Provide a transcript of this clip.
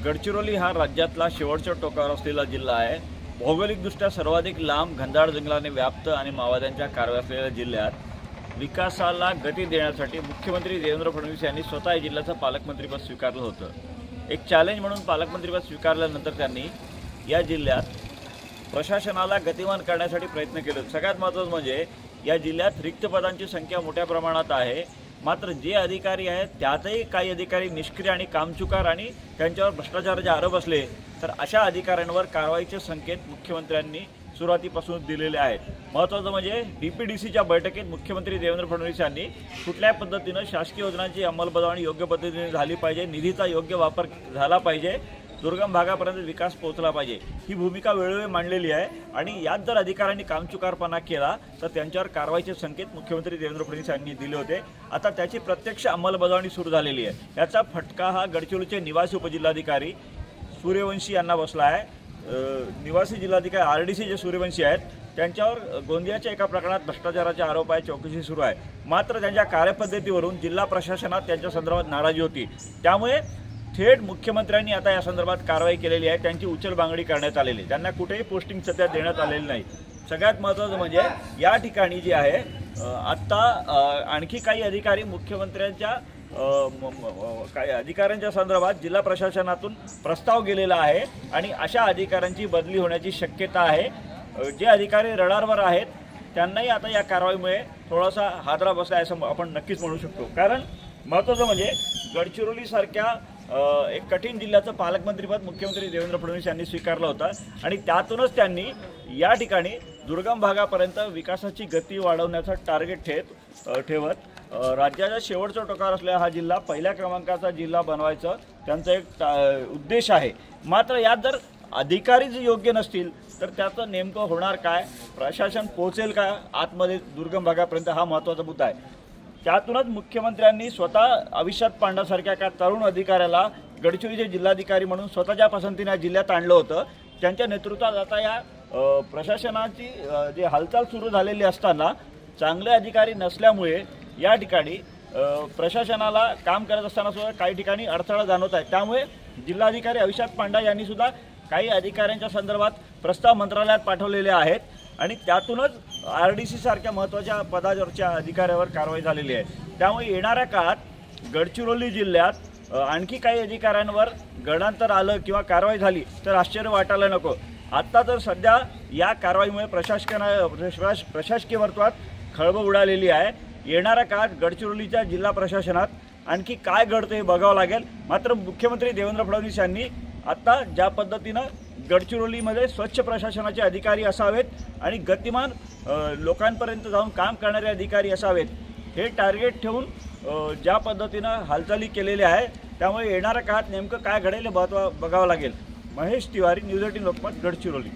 गडचिरोली हा राज्यातला शेवटच्या टोकावर असलेला जिल्हा आहे। भौगोलिकदृष्ट्या सर्वाधिक लांब घनदाट जंगलाने व्याप्त आणि माओवाद्यांच्या कारवाई असलेल्या जिल्ह्यात विकासाला गती देण्यासाठी मुख्यमंत्री देवेंद्र फडणवीस यांनी स्वतः या जिल्ह्याचं पालकमंत्रीपद स्वीकारलं होतं। एक चॅलेंज म्हणून पालकमंत्रीपद स्वीकारल्यानंतर त्यांनी या जिल्ह्यात प्रशासनाला गतिमान करण्यासाठी प्रयत्न केले। सगळ्यात महत्त्वाचं म्हणजे या जिल्ह्यात रिक्त पदांची संख्या मोठ्या प्रमाणात आहे, मात्र जे अधिकारी आहेत त्यातही काही अधिकारी निष्क्रिय आणि कामचुकार आणि त्यांच्यावर भ्रष्टाचाराचे आरोप असले तर अशा अधिकाऱ्यांवर कारवाईचे संकेत मुख्यमंत्र्यांनी सुरुवातीपासून दिलेले आहेत। महत्त्वाचं म्हणजे डीपीडीसीच्या बैठकीत मुख्यमंत्री देवेंद्र फडणवीस यांनी कुठल्या पद्धतीनं शासकीय योजनांची अंमलबजावणी योग्य पद्धतीने झाली पाहिजे, निधीचा योग्य वापर झाला पाहिजे, दुर्गम भागापर्यंत विकास पोहोचला पाहिजे ही भूमिका वेळोवेळी मांडलेली आहे। आणि यात जर अधिकाऱ्यांनी कामचुकारपणा केला तर त्यांच्यावर कारवाईचे संकेत मुख्यमंत्री देवेंद्र फडणवीस यांनी दिले होते। आता त्याची प्रत्यक्ष अंमलबजावणी सुरू झालेली आहे। याचा फटका हा गडचिरोलीचे निवासी उपजिल्हाधिकारी सूर्यवंशी यांना बसला आहे। निवासी जिल्हाधिकारी आरडीसी जे सूर्यवंशी आहेत त्यांच्यावर गोंदियाच्या एका प्रकरणात भ्रष्टाचाराचे आरोप आहे, चौकशी सुरू आहे। मात्र त्यांच्या कार्यपद्धतीवरून जिल्हा प्रशासनात त्यांच्या संदर्भात नाराजी होती, त्यामुळे थेट मुख्यमंत्र्यांनी आता या संदर्भात कारवाई केलेली आहे। त्यांची उचलबांगडी करण्यात आलेली, त्यांना कुठेही पोस्टिंग सध्या देण्यात आलेली नाही। सगळ्यात महत्त्वाचं म्हणजे या ठिकाणी जे आहे आत्ता आणखी काही अधिकारी मुख्यमंत्र्यांच्या काही अधिकाऱ्यांच्या संदर्भात जिल्हा प्रशासनातून प्रस्ताव गेलेला आहे आणि अशा अधिकाऱ्यांची बदली होण्याची शक्यता आहे। जे अधिकारी रडारवर आहेत त्यांनाही आता या कारवाईमुळे थोडासा हादरा बसला आहे असं आपण नक्कीच म्हणू शकतो। कारण महत्त्वाचं म्हणजे गडचिरोलीसारख्या एक कठीण जिल्ह्याचं पालकमंत्रीपद मुख्यमंत्री देवेंद्र फडणवीस यांनी स्वीकारलं होतं आणि त्यातूनच त्यांनी या ठिकाणी दुर्गम भागापर्यंत विकासाची गती वाढवण्याचा टार्गेट ठेवत राज्याच्या शेवटच्या टोकावर असलेला हा जिल्हा पहिल्या क्रमांकाचा जिल्हा बनवायचं त्यांचा एक उद्देश आहे। मात्र यात जर अधिकारी जे योग्य नसतील तर त्याचं नेमकं होणार काय, प्रशासन पोहोचेल का आतमध्ये दुर्गम भागापर्यंत, हा महत्त्वाचा मुद्दा आहे। त्यातूनच मुख्यमंत्र्यांनी स्वतः अविश्वास पांडासारख्या एका तरुण अधिकाऱ्याला गडचिरोलीचे जिल्हाधिकारी म्हणून स्वतःच्या पसंतीने या जिल्ह्यात आणलं होतं। त्यांच्या नेतृत्वात आता या प्रशासनाची जे हालचाल सुरू झालेली असताना चांगले अधिकारी नसल्यामुळे या ठिकाणी प्रशासनाला काम करत असताना सुद्धा काही ठिकाणी अडथळा जाणवत आहे। त्यामुळे जिल्हाधिकारी अविश्वास पांडा यांनी सुद्धा काही अधिकाऱ्यांच्या संदर्भात प्रस्ताव मंत्रालयात पाठवलेले आहेत आणि त्यातूनच आरडीसी सारख्या महत्त्वाच्या पदावरच्या अधिकाऱ्यावर कारवाई झालेली आहे। त्यामुळे येणाऱ्या काळात गडचिरोली जिल्ह्यात आणखी काही अधिकाऱ्यांवर गडांतर आलं किंवा कारवाई झाली तर आश्चर्य वाटायला नको। आत्ता तर सध्या या कारवाईमुळे प्रशासकीय वर्तुळात खळबळ उडालेली आहे। येणाऱ्या काळात गडचिरोलीच्या जिल्हा प्रशासनात आणखी काय घडतं हे बघावं लागेल। मात्र मुख्यमंत्री देवेंद्र फडणवीस यांनी आता ज्या पद्धतीनं गडचिरोलीमध्ये स्वच्छ प्रशासनाचे अधिकारी असावेत आणि गतिमान लोकांपर्यंत जाऊन काम करणारे अधिकारी असावेत हे टार्गेट ठेवून ज्या पद्धतीनं हालचाली केलेल्या आहे, त्यामुळे येणाऱ्या काळात नेमकं काय घडेल हे बघावं लागेल। महेश तिवारी, न्यूज 18 लोकमत, गडचिरोली।